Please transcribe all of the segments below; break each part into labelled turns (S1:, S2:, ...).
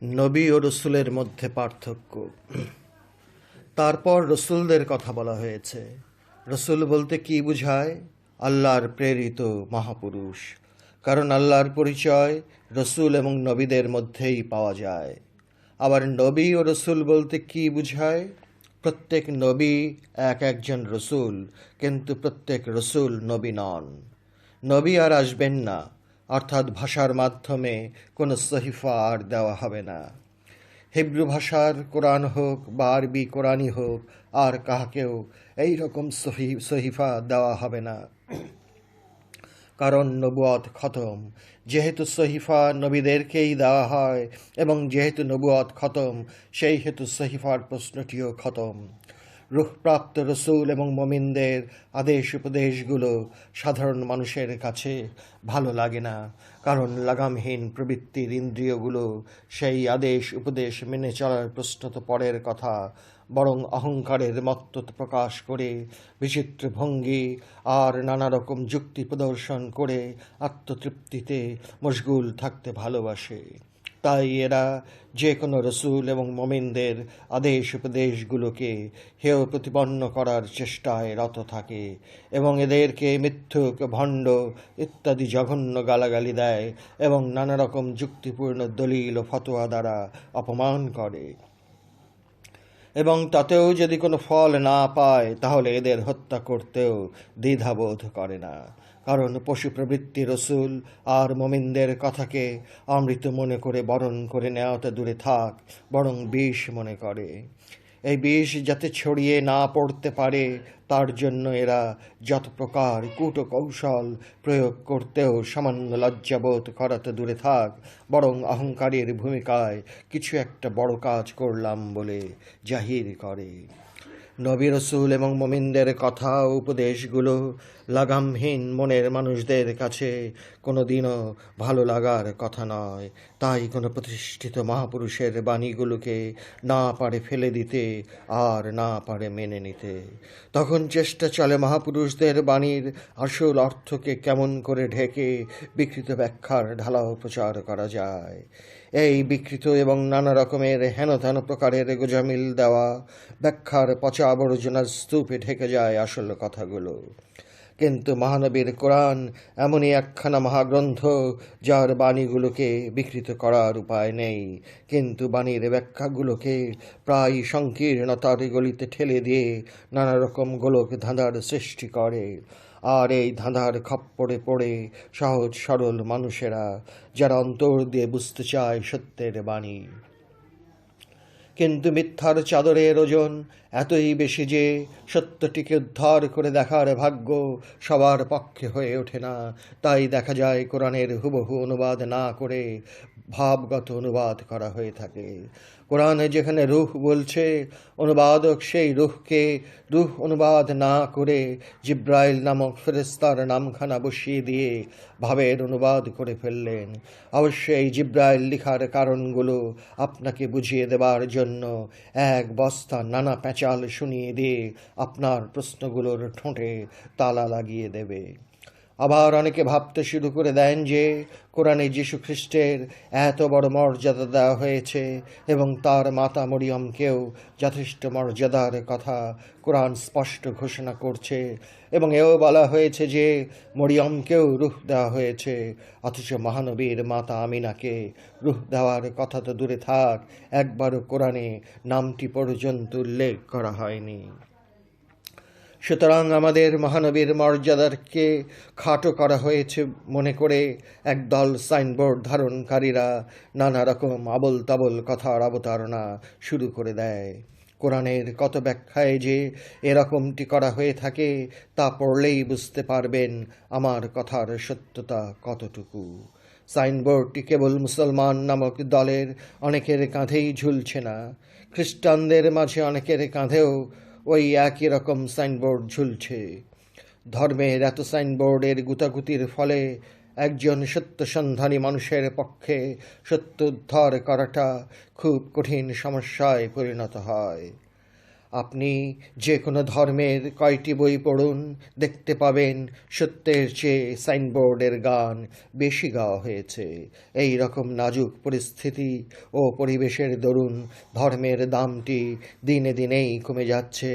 S1: নবী ও রসুলের মধ্যে পার্থক্য। তারপর রসুলদের কথা বলা হয়েছে। রসুল বলতে কি বুঝায়? আল্লাহর প্রেরিত মহাপুরুষ। কারণ আল্লাহর পরিচয় রসুল এবং নবীদের মধ্যেই পাওয়া যায়। আবার নবী ও রসুল বলতে কি বুঝায়? প্রত্যেক নবী একজন রসুল, কিন্তু প্রত্যেক রসুল নবী নন। নবী আর আসবেন না, অর্থাৎ ভাষার মাধ্যমে কোনো সহিফা আর দেওয়া হবে না। হিব্রু ভাষার কোরআন হোক বা আরবি কোরআনই হোক, আর কাহাকেও এই রকম সহিফা দেওয়া হবে না, কারণ নবুয়ত খতম। যেহেতু সহিফা নবীদেরকেই দেওয়া হয় এবং যেহেতু নবুয়ত খতম, সেই হেতু সহিফার প্রশ্নটিও খতম। রূহপ্রাপ্ত রসুল এবং মমিনদের আদেশ উপদেশগুলো সাধারণ মানুষের কাছে ভালো লাগে না, কারণ লাগামহীন প্রবৃত্তির ইন্দ্রিয়গুলো সেই আদেশ উপদেশ মেনে চলার প্রশ্ন তো পরের কথা, বরং অহংকারের মত্ততা প্রকাশ করে বিচিত্র ভঙ্গি আর নানা রকম যুক্তি প্রদর্শন করে আত্মতৃপ্তিতে মশগুল থাকতে ভালোবাসে। তাই এরা যে কোনো রসুল এবং মমিনদের আদেশ উপদেশগুলোকে হেয় প্রতিপন্ন করার চেষ্টায় রত থাকে এবং এদেরকে মিথ্যুক, ভণ্ড ইত্যাদি জঘন্য গালাগালি দেয় এবং নানা রকম যুক্তিপূর্ণ দলিল ও ফতোয়া দ্বারা অপমান করে। এবং তাতেও যদি কোনো ফল না পায়, তাহলে এদের হত্যা করতেও দ্বিধাবোধ করে না, কারণ পশু প্রবৃত্তি রসুল আর মমিনদের কথাকে অমৃত মনে করে বরণ করে নেওয়া তো দূরে থাক, বরং বিষ মনে করে। এই বিষ যাতে ছড়িয়ে না পড়তে পারে, তার জন্য এরা যত প্রকার কূট কৌশল প্রয়োগ করতেও সামান্য লজ্জাবোধ করাতে দূরে থাক, বরং অহংকারের ভূমিকায় কিছু একটা বড় কাজ করলাম বলে জাহির করে। নবী রসুল এবং মমিনদের কথা ও উপদেশগুলো লাগামহীন মনের মানুষদের কাছে কোনো দিনও ভালো লাগার কথা নয়। তাই কোনো প্রতিষ্ঠিত মহাপুরুষের বাণীগুলোকে না পারে ফেলে দিতে আর না পারে মেনে নিতে। তখন চেষ্টা চলে মহাপুরুষদের বাণীর আসল অর্থকে কেমন করে ঢেকে বিকৃত ব্যাখ্যার ঢালাও প্রচার করা যায়। এই বিকৃত এবং নানা রকমের হেনতেন প্রকারের গোজামিল দেওয়া ব্যাখ্যার পচা আবর্জনার স্তূপে ঢেকে যায় আসল কথাগুলো। কিন্তু মহানবীর কোরআন এমনই একখানা মহাগ্রন্থ, যার বাণীগুলোকে বিকৃত করার উপায় নেই, কিন্তু বাণীর ব্যাখ্যাগুলোকে প্রায় সংকীর্ণতার গলিতে ঠেলে দিয়ে নানা রকম গোলক ধাঁধার সৃষ্টি করে। আর এই ধাঁধার খপ্পরে পড়ে সহজ সরল মানুষেরা, যারা অন্তর দিয়ে বুঝতে চায় সত্যের বাণী, কিন্তু মিথ্যার চাদরের ওজন এতই বেশি যে সত্যটিকে উদ্ধার করে দেখার ভাগ্য সবার পক্ষে হয়ে ওঠে না। তাই দেখা যায় কোরআনের হুবহু অনুবাদ না করে ভাবগত অনুবাদ করা হয়ে থাকে। কোরআনে যেখানে রূহ বলছে, অনুবাদক সেই রূহকে রূহ অনুবাদ না করে জিব্রাইল নামক ফেরেশতার নামখানা বসিয়ে দিয়ে ভাবের অনুবাদ করে ফেললেন। অবশ্যই জিব্রাইল লিখার কারণগুলো আপনাকে বুঝিয়ে দেবার জন্য এক বস্তা নানা প্যাঁচাল শুনিয়ে দিয়ে আপনার প্রশ্নগুলোর ঠোঁটে তালা লাগিয়ে দেবে। আবার অনেকে ভাবতে শুরু করে দেন যে কোরআনে যীশু খ্রিস্টের এত বড় মর্যাদা দেওয়া হয়েছে এবং তার মাতা মরিয়মকেও যথেষ্ট মর্যাদার কথা কোরআন স্পষ্ট ঘোষণা করছে, এবং এও বলা হয়েছে যে মরিয়মকেও রূহ দেওয়া হয়েছে, অথচ মহানবীর মাতা আমিনাকে রূহ দেওয়ার কথা তো দূরে থাক, একবারও কোরআনে নামটি পর্যন্ত উল্লেখ করা হয়নি। সুতরাং আমাদের মহানবীর মর্যাদাকে খাটো করা হয়েছে মনে করে একদল সাইনবোর্ড ধারণকারীরা নানা রকম আবল তাবল কথার অবতারণা শুরু করে দেয়। কোরআনের কত ব্যাখ্যায় যে এরকমটি করা হয়ে থাকে, তা পড়লেই বুঝতে পারবেন আমার কথার সত্যতা কতটুকু। সাইনবোর্ডটি কেবল মুসলমান নামক দলের অনেকের কাঁধেই ঝুলছে না, খ্রিস্টানদের মাঝে অনেকের কাঁধেও ওই একই রকম সাইনবোর্ড ঝুলছে। ধর্মের এত সাইনবোর্ডের গুতাগুতির ফলে একজন সত্যসন্ধানী মানুষের পক্ষে সত্য উদ্ধার করাটা খুব কঠিন সমস্যায় পরিণত হয়। আপনি যে কোনো ধর্মের কয়টি বই পড়ুন, দেখতে পাবেন সত্যের চেয়ে সাইনবোর্ডের গান বেশি গাওয়া হয়েছে। এই রকম নাজুক পরিস্থিতি ও পরিবেশের দরুন ধর্মের দামটি দিনে দিনেই কমে যাচ্ছে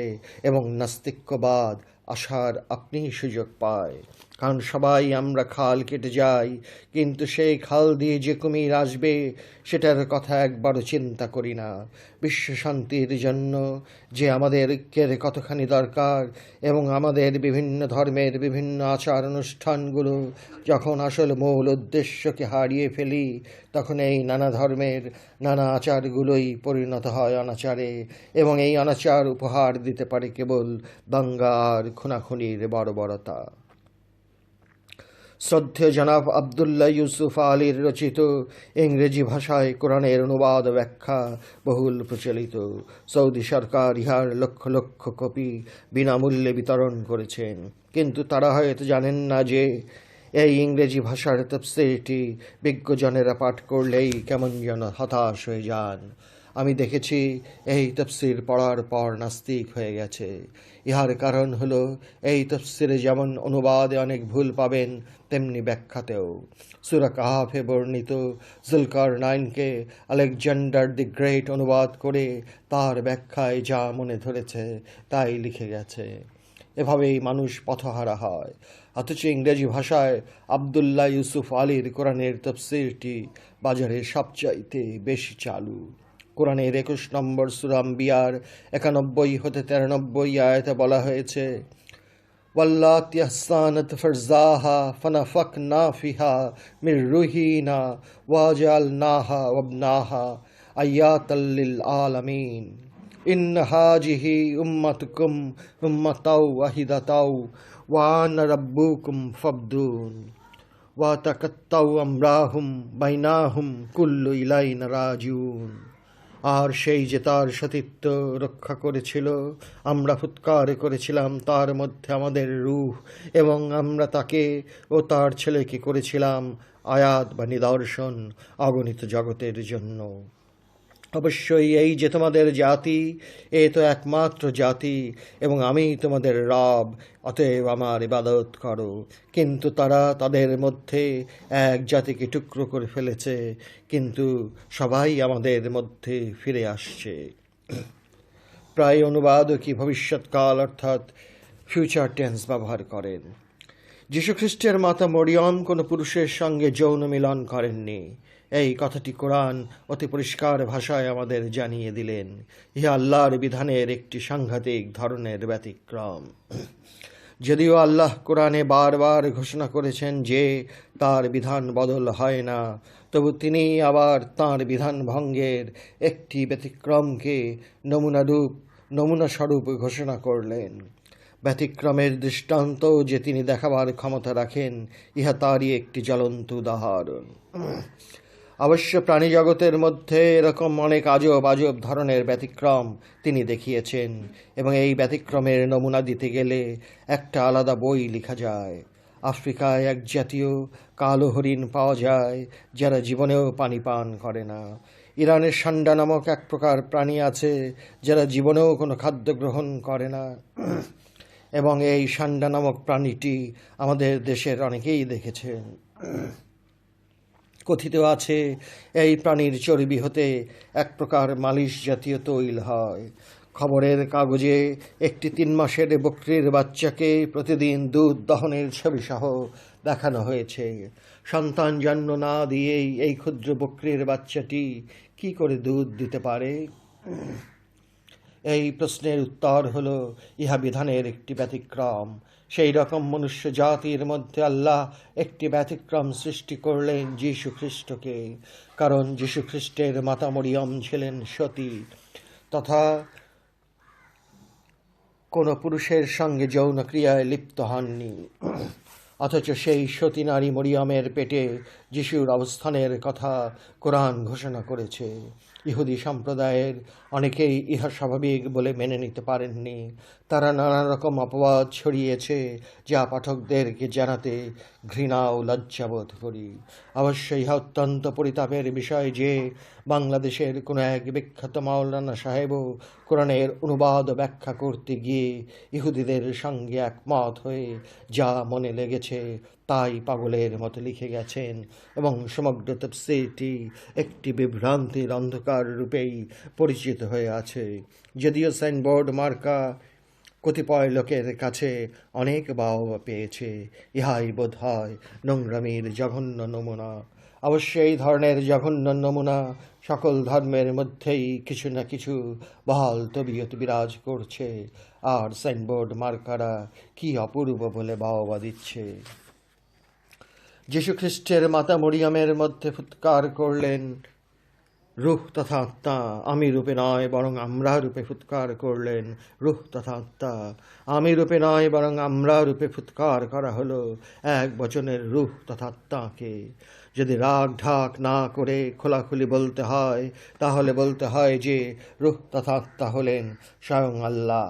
S1: এবং নাস্তিক্যবাদ আসার আপনিই সুযোগ পায়। কারণ সবাই আমরা খাল কেটে যাই, কিন্তু সেই খাল দিয়ে যে কুমির আসবে সেটার কথা একবারও চিন্তা করি না। বিশ্ব শান্তির জন্য যে আমাদের ঐক্যের কতখানি দরকার এবং আমাদের বিভিন্ন ধর্মের বিভিন্ন আচার অনুষ্ঠানগুলো যখন আসল মূল উদ্দেশ্যকে হারিয়ে ফেলি, তখন এই নানা ধর্মের নানা আচারগুলোই পরিণত হয় অনাচারে, এবং এই অনাচার উপহার দিতে পারে কেবল দাঙ্গা আর খুনাখুনির বর্বরতা। শ্রদ্ধেয় জনাব আবদুল্লাহ ইউসুফ আলীর রচিত ইংরেজি ভাষায় কোরআনের অনুবাদ ব্যাখ্যা বহুল প্রচলিত। সৌদি সরকার ইহার লক্ষ লক্ষ কপি বিনামূল্যে বিতরণ করেছেন, কিন্তু তারা হয়তো জানেন না যে এই ইংরেজি ভাষার তাফসীরটি বিজ্ঞজনেরা পাঠ করলেই কেমন যেন হতাশ হয়ে যান। আমি দেখেছি এই তাফসীর পড়ার পর নাস্তিক হয়ে গেছে। ইহার কারণ হলো এই তাফসীরে যেমন অনুবাদে অনেক ভুল পাবেন, তেমনি ব্যাখ্যাতেও। সূরা কাহাফে বর্ণিত যুলকারনাইনকে আলেকজান্ডার দি গ্রেট অনুবাদ করে তার ব্যাখ্যায় যা মনে ধরেছে তাই লিখে গেছে। এভাবেই মানুষ পথহারা হয়। অথচ ইংরেজি ভাষায় আবদুল্লাহ ইউসুফ আলীর কোরআনের তাফসীরটি বাজারে সবচাইতে বেশি চালু। কোরআনের 21 নম্বর সূরা আম্বিয়ার 91 হতে 93 আয়াতে বলা হয়েছে, ওয়াল্লাতি আহসানাত ফারজাহা ফানাফাকনা ফিহা মির রুহিনা ওয়াজআলনাহা ওয়াবনাহা আয়াতাল লিল আলামিন ইন্না হাযিহি উম্মাতুকুম উম্মাতাও ওয়াহিদাতাও ওয়া আনা রাব্বুকুম ফাবদুন ওয়া তাকাত্তাউ আমরাহুম বাইনাহুম কুল্লু ইলাইনা রাজিউন। আর সেই যে তার সতীত্ব রক্ষা করেছিল, আমরা ফুৎকার করেছিলাম তার মধ্যে আমাদের রূহ, এবং আমরা তাকে ও তার ছেলেকে করেছিলাম আয়াত বা নিদর্শন অগণিত জগতের জন্য। অবশ্যই এই যে তোমাদের জাতি, এ তো একমাত্র জাতি, এবং আমি তোমাদের রব, অতএব আমার ইবাদত করো। কিন্তু তারা তাদের মধ্যে এক জাতিকে টুকরো করে ফেলেছে, কিন্তু সবাই আমাদের মধ্যে ফিরে আসছে। প্রায় অনুবাদকই ভবিষ্যৎকাল অর্থাৎ ফিউচার টেন্স ব্যবহার করেন। যীশুখ্রিস্টের মাতা মরিয়ম কোনো পুরুষের সঙ্গে যৌন মিলন করেননি, এই কথাটি কোরআন অতি পরিষ্কার ভাষায় আমাদের জানিয়ে দিলেন। ইহা আল্লাহর বিধানের একটি সাংঘাতিক ধরনের ব্যতিক্রম। যদিও আল্লাহ কোরআনে বারবার ঘোষণা করেছেন যে তার বিধান বদল হয় না, তবু তিনি আবার তাঁর বিধান ভঙ্গের একটি ব্যতিক্রমকে নমুনাস্বরূপ ঘোষণা করলেন। ব্যতিক্রমের দৃষ্টান্ত যে তিনি দেখাবার ক্ষমতা রাখেন, ইহা তারই একটি জ্বলন্ত উদাহরণ। অবশ্য প্রাণী জগতের মধ্যে এরকম অনেক আজব আজব ধরনের ব্যতিক্রম তিনি দেখিয়েছেন, এবং এই ব্যতিক্রমের নমুনা দিতে গেলে একটা আলাদা বই লেখা যায়। আফ্রিকায় এক জাতীয় কালো হরিণ পাওয়া যায় যারা জীবনেও পানি পান করে না। ইরানের সান্ডা নামক এক প্রকার প্রাণী আছে যারা জীবনেও কোনো খাদ্য গ্রহণ করে না, এবং এই সান্ডা নামক প্রাণীটি আমাদের দেশের অনেকেই দেখেছেন। কথিত আছে এই প্রাণীর চর্বি হতে এক প্রকার মালিশ জাতীয় তৈল হয়। খবরের কাগজে একটি 3 মাসের বকরির বাচ্চাকে প্রতিদিন দুধ দহনের ছবিসহ দেখানো হয়েছে। সন্তান জন্ম না দিয়েই এই ক্ষুদ্র বকরির বাচ্চাটি কি করে দুধ দিতে পারে? এই প্রশ্নের উত্তর হলো, ইহা বিধানের একটি ব্যতিক্রম। সেই রকম মনুষ্য জাতির মধ্যে আল্লাহ একটি ব্যতিক্রম সৃষ্টি করলেন যীশু খ্রিস্টকে, কারণ যীশু খ্রিস্টের মাতা মরিয়ম ছিলেন সতী, তথা কোনো পুরুষের সঙ্গে যৌন ক্রিয়ায় লিপ্ত হননি। অথচ সেই সতী নারী মরিয়মের পেটে যিশুর অবস্থানের কথা কোরআন ঘোষণা করেছে। ইহুদি সম্প্রদায়ের অনেকেই ইহা স্বাভাবিক বলে মেনে নিতে পারেননি। তারা নানা রকম অপবাদ ছড়িয়েছে, যা পাঠকদেরকে জানাতে ঘৃণা ও লজ্জাবোধ করি। অবশ্য ইহা অত্যন্ত পরিতাপের বিষয় যে বাংলাদেশের কোনো এক বিখ্যাত মাওলানা সাহেবও কোরআনের অনুবাদ ও ব্যাখ্যা করতে গিয়ে ইহুদিদের সঙ্গে একমত হয়ে যা মনে লেগেছে তাই পাগলের মতো লিখে গেছেন, এবং সমগ্র তাফসীরটি একটি বিভ্রান্তির অন্ধকার রূপেই পরিচিত হয়ে আছে। যদিও সাইনবোর্ড মার্কা কতিপয় লোকের কাছে অনেক বাহবা পেয়েছে, ইহাই বোধ হয় নোংরামির জঘন্য নমুনা। অবশ্য এই ধরনের জঘন্য নমুনা সকল ধর্মের মধ্যেই কিছু না কিছু বহাল তবিয়ত বিরাজ করছে, আর সাইনবোর্ড মার্কারা কি অপূর্ব বলে বাহবা দিচ্ছে। যীশু খ্রিস্টের মাতা মরিয়মের মধ্যে ফুৎকার করলেন রূহ তথা আত্মা, আমি রূপে নয় বরং আমরা রূপে ফুৎকার করলেন রূহ তথা আত্মা। আমি রূপে নয় বরং আমরা রূপে ফুৎকার করা হলো এক বচনের রূহ তথা আত্মাকে। যদি রাগ ঢাক না করে খোলাখুলি বলতে হয়, তাহলে বলতে হয় যে রূহ তথা আত্মা হলেন স্বয়ং আল্লাহ।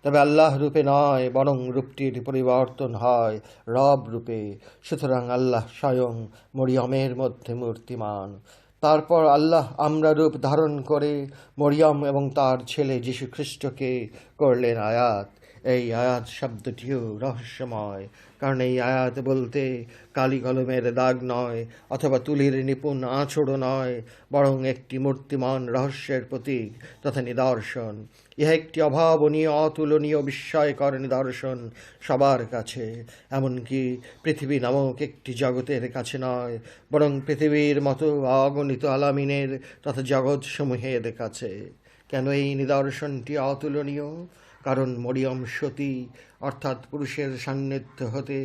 S1: তবে আল্লাহ রূপে নয় বরং রূপটির পরিবর্তন হয় রব রূপে। সুতরাং আল্লাহ স্বয়ং মরিয়মের মধ্যে মূর্তিমান। তারপর আল্লাহ আমরা রূপ ধারণ করে মরিয়ম এবং তার ছেলে যীশু খ্রিস্টকে করলেন আয়াত। এই আয়াত শব্দটিও রহস্যময়, কারণ এই আয়াত বলতে কালি কলমের দাগ নয়, অথবা তুলির নিপুণ আঁচড়ও নয়, বরং একটি মূর্তিমান রহস্যের প্রতীক তথা নিদর্শন। ইহা একটি অভাবনীয়, অতুলনীয়, বিস্ময়কর নিদর্শন সবার কাছে, এমনকি পৃথিবী নামক একটি জগতের কাছে নয়, বরং পৃথিবীর মতো অগণিত আলামিনের তথা জগৎসমূহের কাছে। কেন এই নিদর্শনটি অতুলনীয়? কারণ মরিয়ম সতী, অর্থাৎ পুরুষের সান্নিধ্য হতে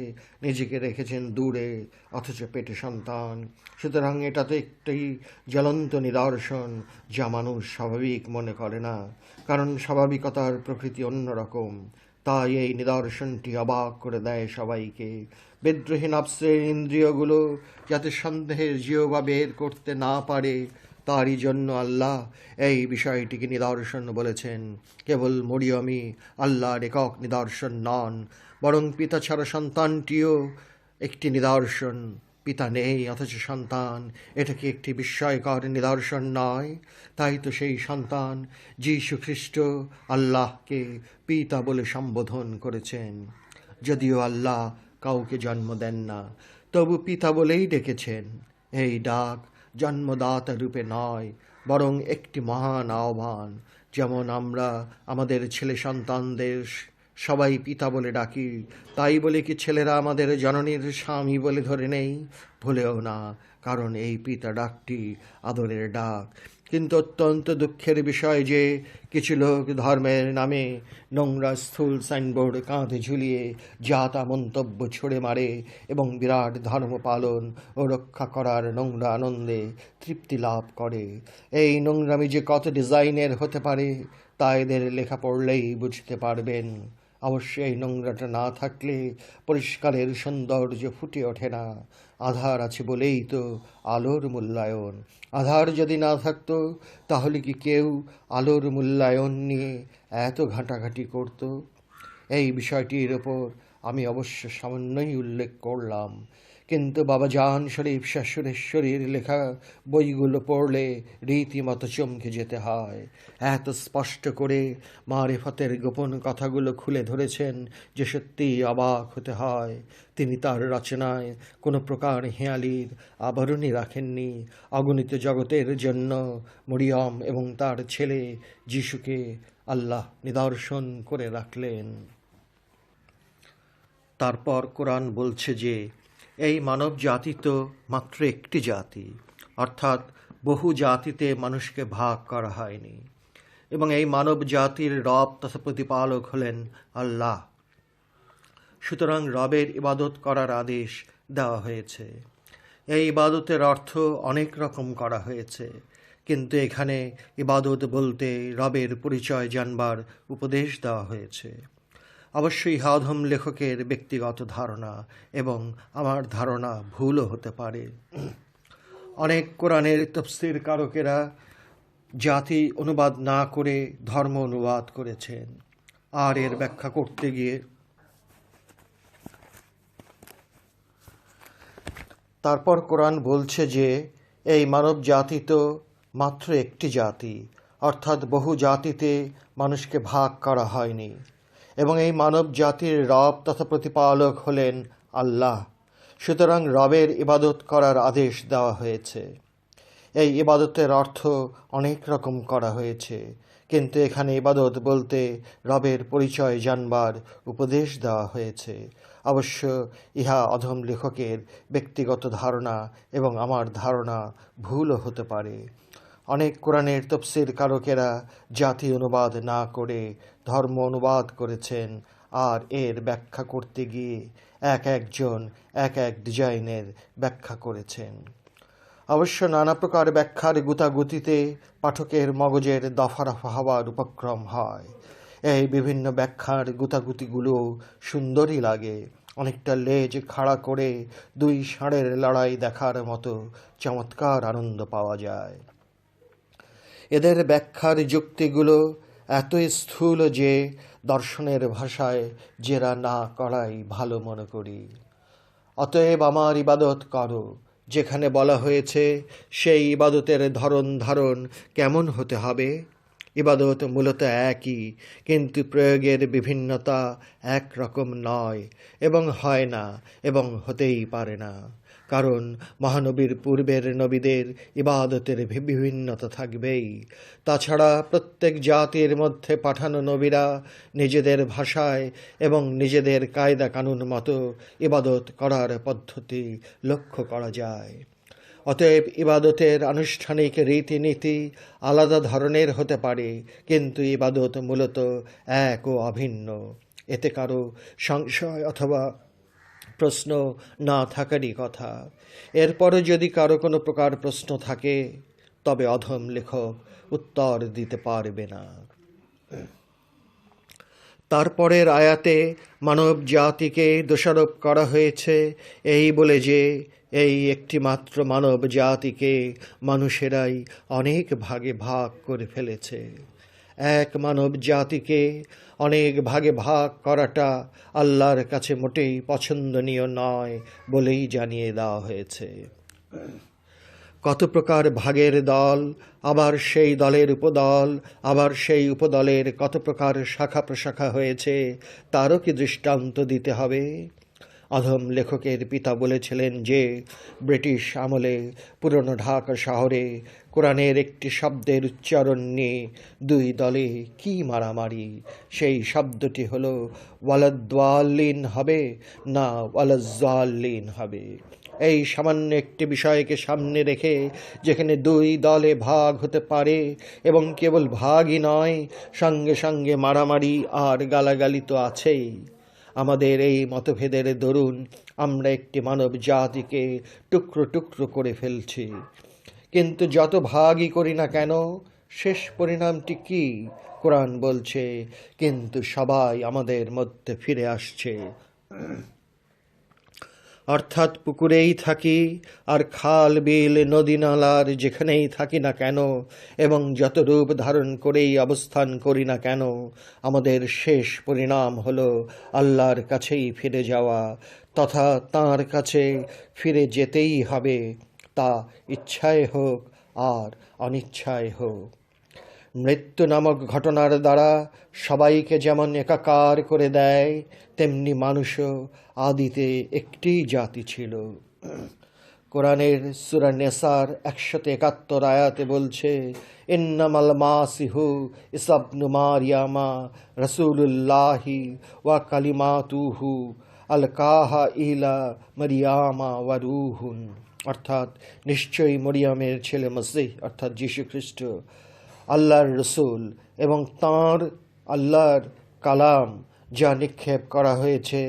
S1: নিজেকে রেখেছেন দূরে, অথচ পেটে সন্তান। সুতরাং এটা তো একটি জ্বলন্ত নিদর্শন, যা মানুষ স্বাভাবিক মনে করে না, কারণ স্বাভাবিকতার প্রকৃতি অন্যরকম। তাই এই নিদর্শনটি অবাক করে দেয় সবাইকে। বিদ্রোহী নফসের ইন্দ্রিয়গুলো যাতে সন্দেহের জিহ্বা বের করতে না পারে, তারই জন্য আল্লাহ এই বিষয়টিকে নিদর্শন বলেছেন। কেবল মরিয়মই আল্লাহর একক নিদর্শন নন, বরং পিতা ছাড়া সন্তানটিও একটি নিদর্শন। পিতা নেই অথচ সন্তান, এটা কি একটি বিস্ময়কর নিদর্শন নয়? তাই তো সেই সন্তান যীশু খ্রিস্ট আল্লাহকে পিতা বলে সম্বোধন করেছেন। যদিও আল্লাহ কাউকে জন্ম দেন না, তবু পিতা বলেই ডেকেছেন। এই ডাক জন্মদাতা রূপে নয়, বরং একটি মহান আহ্বান। যেমন আমরা আমাদের ছেলে সন্তানদের সবাই পিতা বলে ডাকি, তাই বলে কি ছেলেরা আমাদের জননীর স্বামী বলে ধরে নেই? ভুলেও না, কারণ এই পিতা ডাকটি আদরের ডাক। কিন্তু অত্যন্ত দুঃখের বিষয় যে কিছু লোক ধর্মের নামে নোংরা স্থূল সাইনবোর্ড কাঁধে ঝুলিয়ে যা তা মন্তব্য ছুড়ে মারে এবং বিরাট ধর্ম পালন ও রক্ষা করার নোংরা আনন্দে তৃপ্তি লাভ করে। এই নোংরামি যে কত ডিজাইনের হতে পারে তা এদের লেখা পড়লেই বুঝতে পারবেন। অবশ্য এই নোংরাটা না থাকলে পরিষ্কারের সৌন্দর্য ফুটে ওঠে না। আধার আছে বলেই তো আলোর মূল্যায়ন। আধার যদি না থাকতো, তাহলে কি কেউ আলোর মূল্যায়ন নিয়ে এত ঘাঁটাঘাঁটি করত? এই বিষয়টির ওপর আমি অবশ্য সামান্যই উল্লেখ করলাম, কিন্তু বাবা জান শরীফ শাহ সুরেশ্বরীর লেখা বইগুলো পড়লে রীতিমতো চমকে যেতে হয়। এত স্পষ্ট করে মারিফতের গোপন কথাগুলো খুলে ধরেছেন যে সত্যিই অবাক হতে হয়। তিনি তার রচনায় কোনো প্রকার হেঁয়ালির আবরণই রাখেননি। অগণিত জগতের জন্য মরিয়ম এবং তার ছেলে যিশুকে আল্লাহ নিদর্শন করে রাখলেন। তারপর কোরআন বলছে যে এই মানব জাতি তো মাত্র একটি জাতি, অর্থাৎ বহু জাতিতে মানুষকে ভাগ করা হয়নি, এবং এই মানব জাতির রব তথা প্রতিপালক হলেন আল্লাহ। সুতরাং রবের ইবাদত করার আদেশ দেওয়া হয়েছে। এই ইবাদতের অর্থ অনেক রকম করা হয়েছে, কিন্তু এখানে ইবাদত বলতে রবের পরিচয় জানবার উপদেশ দেওয়া হয়েছে। অবশ্যই ইহা অধম লেখকের ব্যক্তিগত ধারণা এবং আমার ধারণা ভুলও হতে পারে। অনেক কোরআনের তফসির কারকেরা জাতি অনুবাদ না করে ধর্ম অনুবাদ করেছেন, আর এর ব্যাখ্যা করতে গিয়ে তারপর কোরআন বলছে যে এই মানব জাতি তো মাত্র একটি জাতি, অর্থাৎ বহু জাতিতে মানুষকে ভাগ করা হয়নি, এবং এই মানব জাতির রব তথা প্রতিপালক হলেন আল্লাহ। সুতরাং রবের ইবাদত করার আদেশ দেওয়া হয়েছে। এই ইবাদতের অর্থ অনেক রকম করা হয়েছে, কিন্তু এখানে ইবাদত বলতে রবের পরিচয় জানবার উপদেশ দেওয়া হয়েছে। অবশ্য ইহা অধম লেখকের ব্যক্তিগত ধারণা এবং আমার ধারণা ভুলও হতে পারে। অনেক কোরআনের তফসির কারকেরা জাতি অনুবাদ না করে ধর্ম অনুবাদ করেছেন, আর এর ব্যাখ্যা করতে গিয়ে একজন এক ডিজাইনের ব্যাখ্যা করেছেন। অবশ্য নানা প্রকার ব্যাখ্যার গুতাগুতিতে পাঠকের মগজের দফারফা হওয়ার উপক্রম হয়। এই বিভিন্ন ব্যাখ্যার গুতাগুতিগুলো সুন্দরই লাগে, অনেকটা লেজ খাড়া করে দুই ষাঁড়ের লড়াই দেখার মতো চমৎকার আনন্দ পাওয়া যায়। এদের ব্যাখ্যার যুক্তিগুলো এত স্থূল যে দর্শনের ভাষায় জেরা না করাই ভালো মনে করি। অতএব আমার ইবাদত করো, যেখানে বলা হয়েছে সেই ইবাদতের ধারণ কেমন হতে হবে। ইবাদত মূলত একই, কিন্তু প্রয়োগের বিভিন্নতা একরকম নয় এবং হয় না এবং হতেই পারে না, কারণ মহানবীর পূর্বের নবীদের ইবাদতের বিভিন্নতা থাকবেই। তাছাড়া প্রত্যেক জাতির মধ্যে পাঠানো নবীরা নিজেদের ভাষায় এবং নিজেদের কায়দা কানুন মতো ইবাদত করার পদ্ধতি লক্ষ্য করা যায়। অতএব ইবাদতের আনুষ্ঠানিক রীতিনীতি আলাদা ধরনের হতে পারে, কিন্তু ইবাদত মূলত এক ও অভিন্ন। এতে কারো সংশয় অথবা প্রশ্ন না থাকারই কথা। এরপরও যদি কারো কোনো প্রকার প্রশ্ন থাকে, তবে অধম লেখক উত্তর দিতে পারবে না। তারপরের আয়াতে মানব জাতিকে দোষারোপ করা হয়েছে এই বলে যে এই একটি মাত্র মানব জাতিকে মানুষেরাই অনেক ভাগে ভাগ করে ফেলেছে। এক মানব জাতিকে অনেক ভাগে ভাগ করাটা আল্লাহর কাছে মোটেই পছন্দনীয় নয় বলেই জানিয়ে দেওয়া হয়েছে। কত প্রকার ভাগের দল, আবার সেই দলের উপদল, আবার সেই উপদলের কত প্রকার শাখা প্রশাখা হয়েছে, তারও কি দৃষ্টান্ত দিতে হবে? অধম লেখকের পিতা বলেছিলেন যে ব্রিটিশ আমলে পুরনো ঢাকা শহরে কোরআনের একটি শব্দের উচ্চারণ নিয়ে দুই দলে কি মারামারি। সেই শব্দটি হলো ওয়ালাদ্দাল্লিন হবে না ওয়ালাজ্জাল্লিন হবে। এই সামান্য একটি বিষয়কে সামনে রেখে যেখানে দুই দলে ভাগ হতে পারে, এবং কেবল ভাগই নয়, সঙ্গে সঙ্গে মারামারি আর গালাগালি তো আছেই। আমাদের এই মতভেদের দরুন আমরা একটি মানব জাতিকে টুকরো টুকরো করে ফেলছি। কিন্তু যত ভাগই করি না কেন, শেষ পরিণামটি কি? কোরআন বলছে, কিন্তু সবাই আমাদের মধ্যে ফিরে আসছে। অর্থাৎ পুকুরেই থাকি আর খাল বিল নদী নালার যেখানেই থাকি না কেন, এবং যত রূপ ধারণ করেই অবস্থান করি না কেন, আমাদের শেষ পরিণাম হলো আল্লাহর কাছেই ফিরে যাওয়া, তথা তাঁর কাছে ফিরে যেতেই হবে, তা ইচ্ছায় হোক আর অনিচ্ছায় হোক। মৃত্যু নামক ঘটনার দ্বারা সবাইকে যেমন একাকার করে দেয়, তেমনি মানুষও আদিতে একটি জাতি ছিল। কোরআনের সূরা নেসার 171 আয়াতে বলছে, ইন্নামাল মাসিহু ঈসা ইবনু মারইয়ামা রাসূলুল্লাহি ওয়া কালিমাতুহু আলকাহা ইলা মারইয়ামা ওয়া রূহুন। অর্থাৎ নিশ্চয়ই মরিয়মের ছেলে মসিহ অর্থাৎ যীশু খ্রিস্ট আল্লাহর রসুল এবং তাঁর আল্লাহর কালাম, যা নিক্ষেপ করা হয়েছে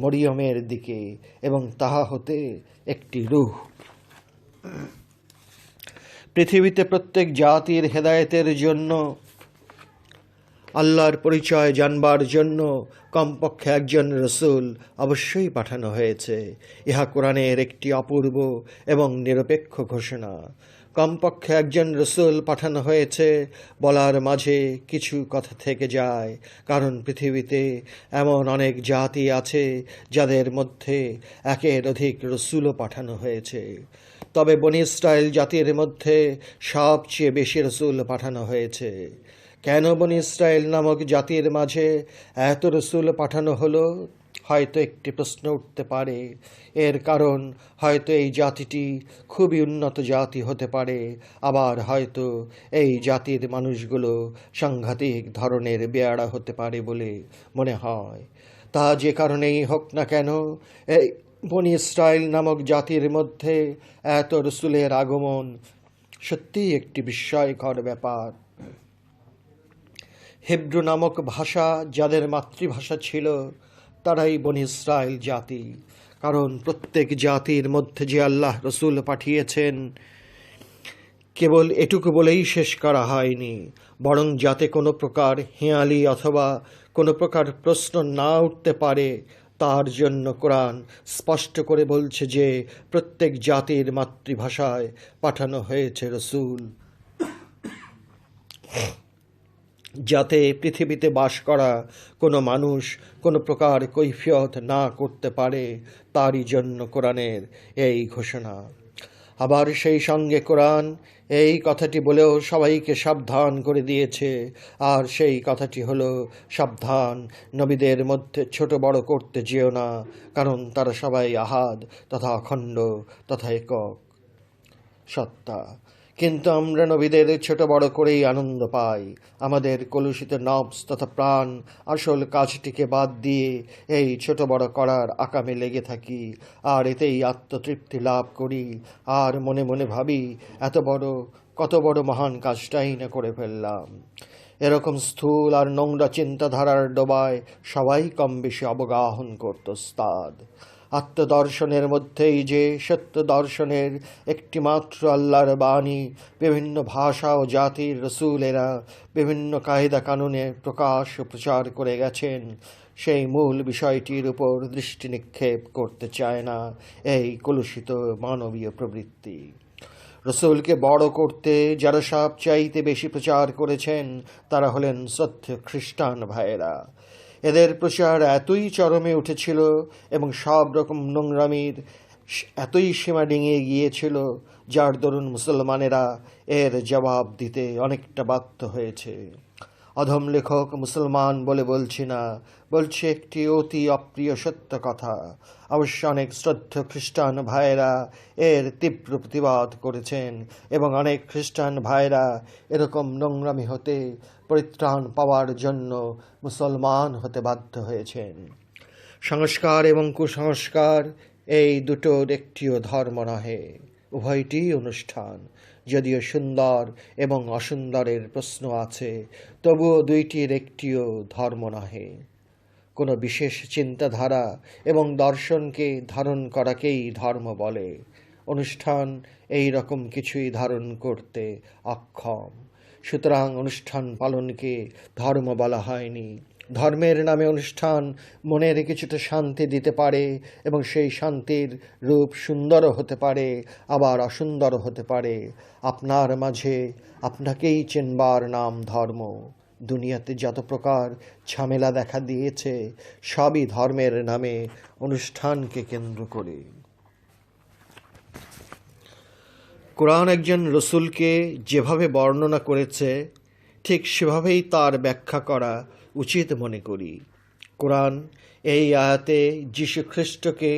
S1: মরিয়মের দিকে, এবং তাহা হতে একটি রূহ। পৃথিবীতে প্রত্যেক জাতির হেদায়েতের জন্য আল্লাহর পরিচয় জানবার জন্য কমপক্ষে একজন রসুল অবশ্যই পাঠানো হয়েছে। ইহা কোরআনের একটি অপূর্ব এবং নিরপেক্ষ ঘোষণা। কমপক্ষে একজন রসুল পাঠানো হয়েছে বলার মাঝে কিছু কথা থেকে যায়, কারণ পৃথিবীতে এমন অনেক জাতি আছে যাদের মধ্যে একের অধিক রসুলও পাঠানো হয়েছে। তবে বনী ইসরায়েল জাতির মধ্যে সবচেয়ে বেশি রসুল পাঠানো হয়েছে। কেন বনী ইসরায়েল নামক জাতির মাঝে এত রসুল পাঠানো হলো? হয়তো একটি প্রশ্ন উঠতে পারে। এর কারণ হয়তো এই জাতিটি খুবই উন্নত জাতি হতে পারে, আবার হয়তো এই জাতির মানুষগুলো সাংঘাতিক ধরনের বেয়াড়া হতে পারে বলে মনে হয়। তা যে কারণেই হোক না কেন, এই বনী ইসরায়েল নামক জাতির মধ্যে এত রসুলের আগমন সত্যিই একটি বিস্ময়কর ব্যাপার। হিব্রু নামক ভাষা যাদের মাতৃভাষা ছিল, তারাই বনী ইসরায়েল জাতি। কারণ প্রত্যেক জাতির মধ্যে যে আল্লাহ রসুল পাঠিয়েছেন, কেবল এটুকু বলেই শেষ করা হয়নি, বরং যাতে কোনো প্রকার হেঁয়ালি অথবা কোনো প্রকার প্রশ্ন না উঠতে পারে, তার জন্য কোরআন স্পষ্ট করে বলছে যে প্রত্যেক জাতির মাতৃভাষায় পাঠানো হয়েছে রসুল, যাতে পৃথিবীতে বাস করা কোনো মানুষ কোনো প্রকার কৈফিয়ত না করতে পারে। তারই জন্য কোরআনের এই ঘোষণা। আবার সেই সঙ্গে কোরআন এই কথাটি বলেও সবাইকে সাবধান করে দিয়েছে, আর সেই কথাটি হলো, সাবধান, নবীদের মধ্যে ছোট বড় করতে যেও না, কারণ তারা সবাই আহাদ তথা অখণ্ড তথা একক সত্তা। কিন্তু আমরা নবীদের ছোট বড় করেই আনন্দ পাই। আমাদের কলুষিত নফস তথা প্রাণ আসল কাজটিকে বাদ দিয়ে এই ছোট বড় করার আকামে লেগে থাকি, আর এতেই আত্মতৃপ্তি লাভ করি, আর মনে মনে ভাবি কত বড় মহান কাজটাই না করে ফেললাম। এরকম স্থূল আর নোংরা চিন্তাধারার ডোবায় সবাই কম বেশি অবগাহন করত ওস্তাদ। আত্মদর্শনের মধ্যেই যে সত্য দর্শনের একটি মাত্র আল্লাহর বাণী বিভিন্ন ভাষা ও জাতির রসুলেরা বিভিন্ন কায়দা কানুনে প্রকাশ ও প্রচার করে গেছেন, সেই মূল বিষয়টির উপর দৃষ্টি নিক্ষেপ করতে চায় না এই কলুষিত মানবীয় প্রবৃত্তি। রসুলকে বড় করতে যারা সব চাইতে বেশি প্রচার করেছেন, তারা হলেন শ্রদ্ধেয় খ্রিস্টান ভাইয়েরা। এদের প্রচার এতই চরমে উঠেছিল এবং সব রকম নোংরামির এতই সীমা ডিঙিয়ে গিয়েছিল, যার দরুন মুসলমানেরা এর জবাব দিতে অনেকটা বাধ্য হয়েছে। অধম লেখক মুসলমান বলে বলছি না, বলছে একটি অতি অপ্রিয় সত্য কথা। অবশ্য অনেক শ্রদ্ধেয় খ্রিস্টান ভাইয়েরা এর তীব্র প্রতিবাদ করেছেন, এবং অনেক খ্রিস্টান ভাইয়েরা এরকম নোংরামি হতে পরিত্রাণ পাওয়ার জন্য মুসলমান হতে বাধ্য হয়েছেন। সংস্কার এবং কুসংস্কার এই দুটোর একটিও ধর্ম নহে, উভয়টিই অনুষ্ঠান। যদিও সুন্দর এবং অসুন্দরের প্রশ্ন আছে, তবুও দুইটির একটিও ধর্ম নহে। কোনো বিশেষ চিন্তাধারা এবং দর্শনকে ধারণ করাকেই ধর্ম বলে। অনুষ্ঠান এই রকম কিছুই ধারণ করতে অক্ষম, সুতরাং অনুষ্ঠান পালনকে ধর্ম বলা হয়নি। ধর্মের নামে অনুষ্ঠান মনের কিছুটা শান্তি দিতে পারে, এবং সেই শান্তির রূপ সুন্দরও হতে পারে, আবার অসুন্দরও হতে পারে। আপনার মাঝে আপনাকেই চেনবার নাম ধর্ম। দুনিয়াতে যত প্রকার ঝামেলা দেখা দিয়েছে, সবই ধর্মের নামে অনুষ্ঠানকে কেন্দ্র করে। কোরআন একজন রসুলকে যেভাবে বর্ণনা করেছে, ঠিক সেভাবেই তার ব্যাখ্যা করা উচিত মনে করি। কোরআন এই আয়াতে যীশুখ্রিস্টকে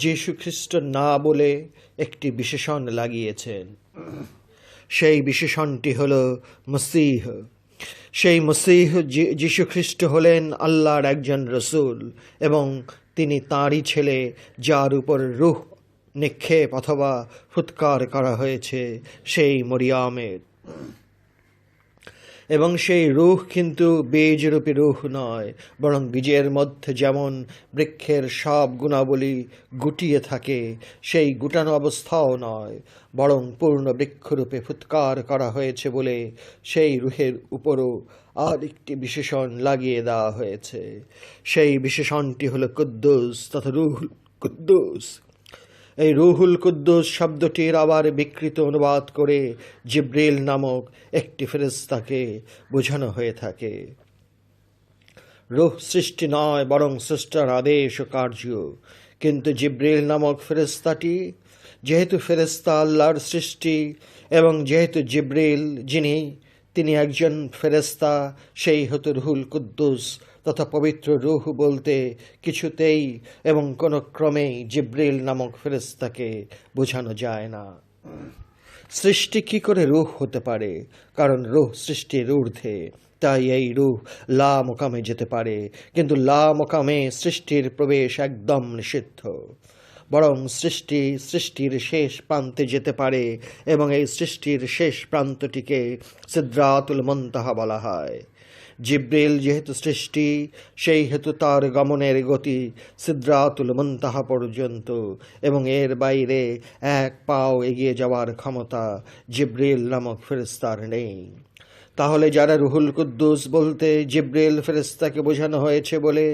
S1: যীশুখ্রিস্ট না বলে একটি বিশেষণ লাগিয়েছেন। সেই বিশেষণটি হল মসীহ। সেই মসীহ যীশুখ্রিস্ট হলেন আল্লাহর একজন রসুল, এবং তিনি তাঁরই ছেলে, যার উপর রূহ নিক্ষেপ অথবা ফুৎকার করা হয়েছে সেই মরিয়মের। এবং সেই রূহ কিন্তু বীজরূপী রূহ নয়, বরং বীজের মধ্যে যেমন বৃক্ষের সব গুণাবলী গুটিয়ে থাকে, সেই গুটানো অবস্থাও নয়, বরং পূর্ণ বৃক্ষরূপে ফুৎকার করা হয়েছে বলে সেই রূহের উপরও আর একটি বিশেষণ লাগিয়ে দেওয়া হয়েছে। সেই বিশেষণটি হলো কুদ্দুস তথা রুহুল কুদ্দুস। এই রুহুল কুদ্দুস শব্দটির আবার বিকৃত অনুবাদ করে জিব্রিল নামক একটি ফেরেশতাকে বোঝানো হয়ে থাকে। রূহ সৃষ্টি নয়, বরং স্রষ্টার আদেশ ও কার্য। কিন্তু জিব্রিল নামক ফেরেশতাটি যেহেতু ফেরেশতা আল্লাহর সৃষ্টি, এবং যেহেতু জিব্রিল তিনি একজন ফেরেশতা, সেই হতে রুহুল কুদ্দুস তথা পবিত্র রূহ বলতে কিছুতেই এবং কোনো ক্রমেই জিব্রিল নামক ফেরেশতাকে বোঝানো যায় না। সৃষ্টি কি করে রূহ হতে পারে? কারণ রূহ সৃষ্টির ঊর্ধ্বে, তাই এই রূহ লা মোকামে যেতে পারে, কিন্তু লা মোকামে সৃষ্টির প্রবেশ একদম নিষিদ্ধ। বরং সৃষ্টির শেষ প্রান্তে যেতে পারে, এবং এই সৃষ্টির শেষ প্রান্তটিকে সিদরাতুল মুনতাহা বলা হয়। জিব্রিল যেহেতু সৃষ্টি, সেই হেতু তার গমনের গতি সিদরাতুল মুনতাহা পর্যন্ত, এবং এর বাইরে এক পাও এগিয়ে যাওয়ার ক্ষমতা জিব্রিল নামক ফেরেশতার নেই। তাহলে যারা রুহুল কুদ্দুস বলতে জিব্রিল ফেরেশতাকে বোঝানো হয়েছে বলে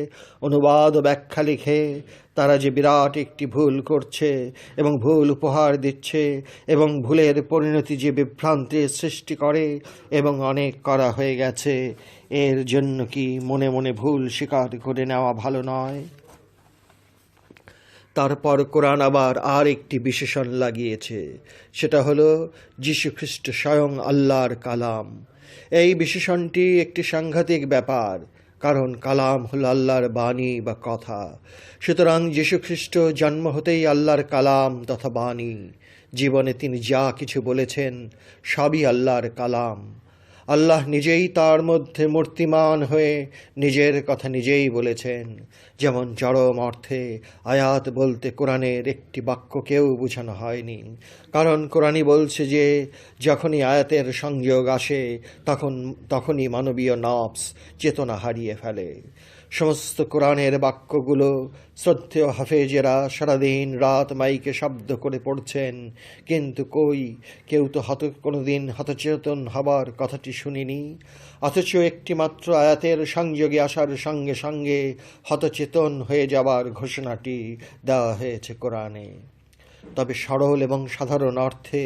S1: অনুবাদ ও ব্যাখ্যা লিখে, তারা যে বিরাট একটি ভুল করছে এবং ভুল উপহার দিচ্ছে, এবং ভুলের পরিণতি যে বিভ্রান্তির সৃষ্টি করে এবং অনেক করা হয়ে গেছে, এর জন্য কি মনে মনে ভুল স্বীকার করে নেওয়া ভালো নয়? তারপর কোরআন আবার আর একটি বিশেষণ লাগিয়েছে, সেটা হলো যীশুখ্রিস্ট স্বয়ং আল্লাহর কালাম। এই বিশেষণটি একটি সাংঘাতিক ব্যাপার, কারণ কালাম হল আল্লাহর বাণী বা কথা। সুতরাং যীশুখ্রিস্ট জন্ম হতেই আল্লাহর কালাম তথা বাণী। জীবনে তিনি যা কিছু বলেছেন সবই আল্লাহর কালাম। আল্লাহ নিজেই তার মধ্যে মূর্তিমান হয়ে নিজের কথা নিজেই বলেছেন। যেমন চরম অর্থে আয়াত বলতে কোরআনের একটি বাক্যকেও বোঝানো হয়নি, কারণ কোরআনই বলছে যে যখনই আয়াতের সংযোগ আসে তখনই মানবীয় নফস চেতনা হারিয়ে ফেলে। সমস্ত কোরআনের বাক্যগুলো শ্রদ্ধেয় হাফেজেরা সারাদিন রাত মাইকে শব্দ করে পড়ছেন, কিন্তু কেউ তো কোনোদিন হতচেতন হবার কথাটি শুনিনি। অথচ একটি মাত্র আয়াতের সংযোগে আসার সঙ্গে সঙ্গে হতচেতন হয়ে যাবার ঘোষণাটি দেওয়া হয়েছে কোরআনে। তবে সরল এবং সাধারণ অর্থে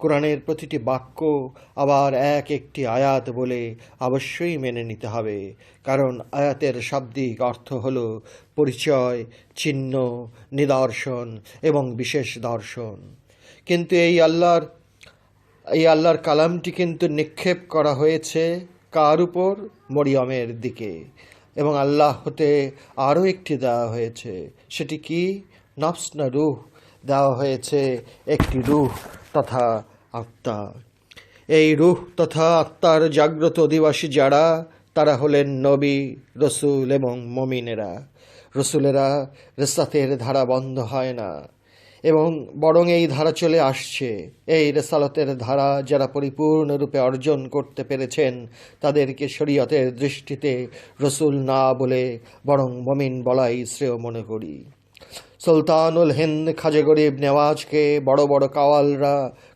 S1: কোরআনের প্রতিটি বাক্য আবার একটি আয়াত বলে অবশ্যই মেনে নিতে হবে, কারণ আয়াতের শাব্দিক অর্থ হল পরিচয়, চিহ্ন, নিদর্শন এবং বিশেষ দর্শন। কিন্তু এই আল্লাহর কালামটি কিন্তু নিক্ষেপ করা হয়েছে কার উপর? মরিয়মের দিকে। এবং আল্লাহ হতে আরও একটি দেওয়া হয়েছে, সেটি কি? নফস না রূহ দেওয়া হয়েছে, একটি রূহ তথা আত্মা। এই রূহ তথা আত্মার জাগ্রত অধিবাসী যারা, তারা হলেন নবী, রসুল এবং মমিনেরা। রসুলেরা রেসাতের ধারা বন্ধ হয় না, এবং বরং এই ধারা চলে আসছে। এই রেসালতের ধারা যারা পরিপূর্ণরূপে অর্জন করতে পেরেছেন, তাদেরকে শরীয়তের দৃষ্টিতে রসুল না বলে বরং মমিন বলাই শ্রেয় মনে করি। সুলতানুল হিন্দ খাজা গরিব নেওয়াজকে বড় বড় কাওয়ালরা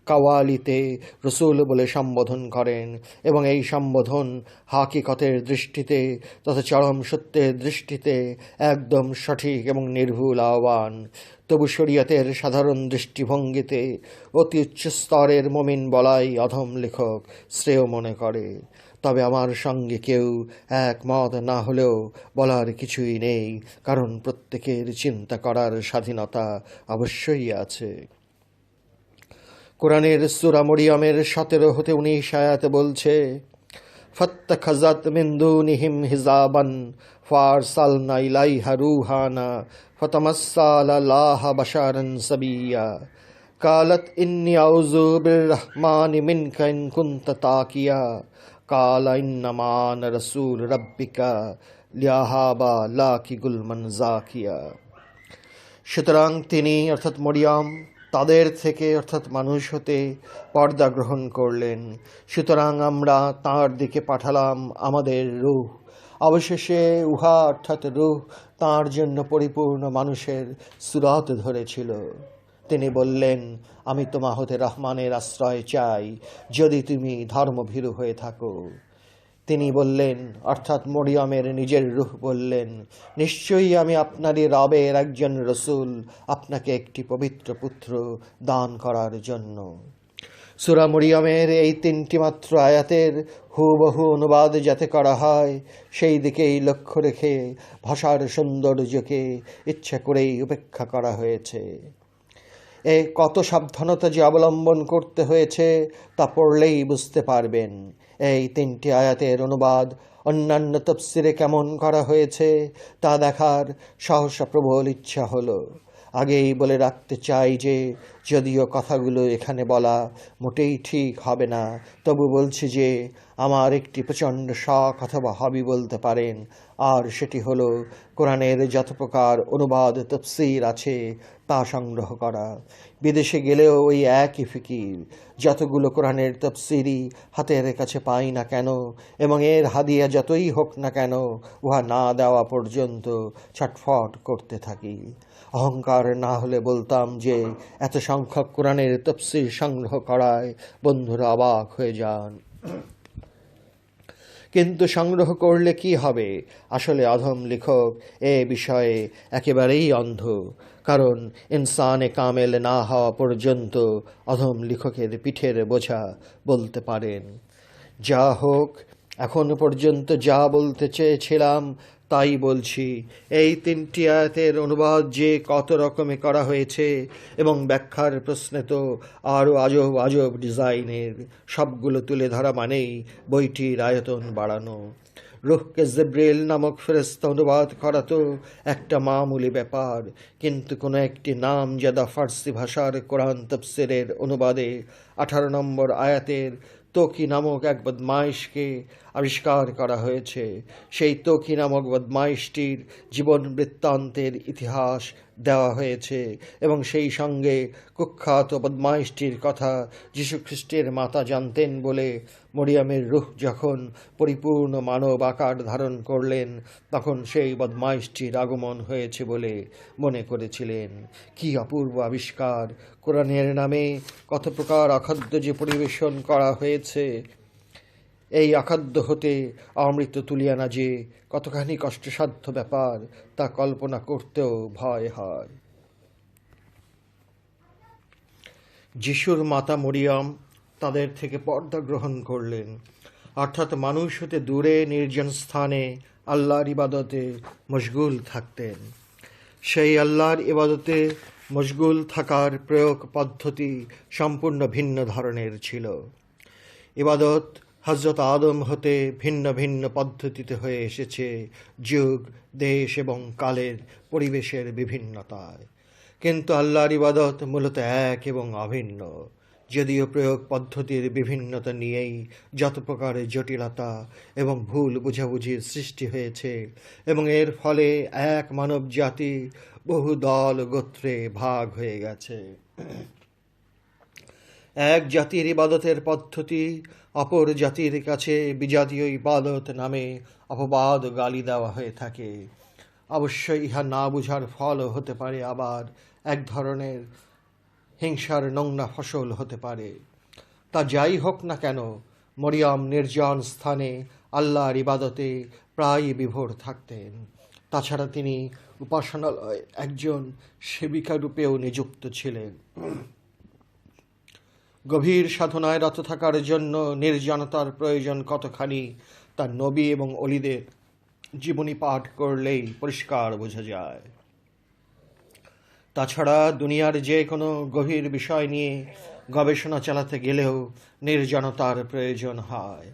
S1: কাওয়ালিতে রসুল বলে সম্বোধন করেন, এবং এই সম্বোধন হাকিকতের দৃষ্টিতে তথা চরম সত্যের দৃষ্টিতে একদম সঠিক এবং নির্ভুল আহ্বান। তবু শরীয়তের সাধারণ দৃষ্টিভঙ্গিতে অতি উচ্চ স্তরের মমিন বলাই অধম লেখক শ্রেয় মনে করে। তবে আমার সঙ্গে কেউ একমত না হলেও বলার কিছুই নেই, কারণ প্রত্যেকের চিন্তা করার স্বাধীনতা অবশ্যই আছে। কোরআনের সূরা মরিয়মের 17 হতে 19 আয়াতে বলছে, ফাত্তাখাযাত মিন দুনিহিম হিজাবান ফারসালনা ইলাইহা রূহানা ফাতামাসসালা লাহা বাশারান সাবিয়্যা কালাত ইন্নী আউযু বিররহমানি মিনকা ইন কুনতা তাকিয়া কালা ইন্নামা আনা রাসূল রাব্বিকা লিয়াহাবা লাকি গুলমান জাকিয়া। সুতরাং তিনি অর্থাৎ মরিয়ম তাদের থেকে অর্থাৎ মানুষ হতে পর্দা গ্রহণ করলেন। সুতরাং আমরা তাঁর দিকে পাঠালাম আমাদের রূহ। অবশেষে উহা অর্থাৎ রূহ তাঁর জন্য পরিপূর্ণ মানুষের সুরাত ধরেছিল। তিনি বললেন, আমি তোমা হতে রহমানের আশ্রয় চাই, যদি তুমি ধর্মভীরু হয়ে থাকো। তিনি বললেন, অর্থাৎ মরিয়মের নিজের রূহ বললেন, নিশ্চয়ই আমি আপনারই রবের একজন রসূল, আপনাকে একটি পবিত্র পুত্র দান করার জন্য। সূরা মরিয়মের এই 3টি মাত্র আয়াতের হুবহু অনুবাদ যাতে করা হয়, সেই দিকেই লক্ষ্য রেখে ভাষার সৌন্দর্যকে ইচ্ছা করেই উপেক্ষা করা হয়েছে। এ কত সাবধানতা যে অবলম্বন করতে হয়েছে তা পড়লেই বুঝতে পারবেন। এই 3টি আয়াতের অনুবাদ অন্যান্য তফসিরে কেমন করা হয়েছে তা দেখার সহসা প্রবল ইচ্ছা হলো। আগেই বলে রাখতে চাই যে যদিও কথাগুলো এখানে বলা মোটেই ঠিক হবে না, তবু বলছি যে আমার একটি প্রচণ্ড শখ অথবা হবি বলতে পারেন, আর সেটি হলো কোরআনের যত প্রকার অনুবাদ তফসির আছে তা সংগ্রহ করা। বিদেশে গেলেও ওই একই ফিকির। যতগুলো কোরআনের তফসিরই হাতের কাছে পাই না কেন এবং এর হাদিয়া যতই হোক না কেন, উহা না দেওয়া পর্যন্ত ছটফট করতে থাকি। অহংকার না হলে বলতাম যে এত সংখ্যক কোরআনের তফসির সংগ্রহ করায় বন্ধুরা অবাক হয়ে যান। কিন্তু সংগ্রহ করলে কি হবে? আসলে অধম লেখক এ বিষয়ে একেবারেই অন্ধ। কারণ ইনসানে কামেল না হওয়া পর্যন্ত অধম লেখকের পিঠের বোঝা বলতে পারেন। যা হোক, এখন পর্যন্ত যা বলতে চেয়েছিলাম তাই বলছি। এই 3টি আয়াতের অনুবাদ যে কত রকমে করা হয়েছে এবং ব্যাখ্যার প্রশ্নে তো আরও আজব আজব ডিজাইনের, সবগুলো তুলে ধরা মানেই বইটির আয়তন বাড়ানো। রুহকে জিবরিল নামক ফেরেশতা অনুবাদ করা তো একটা মামুলি ব্যাপার, কিন্তু কোনো একটি নামজাদা ফার্সি ভাষার কোরআন তফসিরের অনুবাদে 18 নম্বর আয়াতের তোকি নামক এক বদমাইশকে আবিষ্কার করা হয়েছে। সেই তোকি নামক বদমাইশটির জীবন বৃত্তান্তের ইতিহাস দেওয়া হয়েছে এবং সেই সঙ্গে কুখ্যাত বদমাইশটির কথা যীশুখ্রিস্টের মাতা জানতেন বলে মরিয়মের রূহ যখন পরিপূর্ণ মানব আকার ধারণ করলেন তখন সেই বদমাইশটির আগমন হয়েছে বলে মনে করেছিলেন। কি অপূর্ব আবিষ্কার! কোরআনের নামে কত প্রকার অখাদ্য যে পরিবেশন করা হয়েছে, এই অখাদ্য হতে অমৃত তুলিয়া আনা যে কতখানি কষ্টসাধ্য ব্যাপার তা কল্পনা করতেও ভয় হয়। যিশুর মাতা মরিয়ম তাদের থেকে পর্দা গ্রহণ করলেন, অর্থাৎ মানুষ হতে দূরে নির্জন স্থানে আল্লাহর ইবাদতে মশগুল থাকতেন। সেই আল্লাহর ইবাদতে মশগুল থাকার প্রয়োগ পদ্ধতি সম্পূর্ণ ভিন্ন ধরনের ছিল। ইবাদত হযরত আদম হতে ভিন্ন ভিন্ন পদ্ধতিতে হয়ে এসেছে যুগ, দেশ এবং কালের পরিবেশের বিভিন্নতায়, কিন্তু আল্লাহর ইবাদত মূলত এক এবং অভিন্ন। যদিও প্রয়োগ পদ্ধতির বিভিন্নতা নিয়েই যত প্রকার জটিলতা এবং ভুল বুঝাবুঝির সৃষ্টি হয়েছে এবং এর ফলে এক মানব জাতি বহু দল গোত্রে ভাগ হয়ে গেছে। এক জাতির ইবাদতের পদ্ধতি অপর জাতির কাছে বিজাতীয় ইবাদত নামে অপবাদ গালি দেওয়া হয়ে থাকে। অবশ্যই ইহা না বুঝার ফলও হতে পারে, আবার এক ধরনের হিংসার নোংরা ফসল হতে পারে। তা যাই হোক না কেন, মরিয়ম নির্জন স্থানে আল্লাহর ইবাদতে প্রায়ই বিভোর থাকতেন। তাছাড়া তিনি উপাসনালয়ে একজন সেবিকা রূপেও নিযুক্ত ছিলেন। গভীর সাধনায় রত থাকার জন্য নির্জনতার প্রয়োজন কতখানি তা নবী এবং অলিদের জীবনী পাঠ করলেই পরিষ্কার বোঝা যায়। তাছাড়া দুনিয়ার যে কোনো গভীর বিষয় নিয়ে গবেষণা চালাতে গেলেও নির্জনতার প্রয়োজন হয়।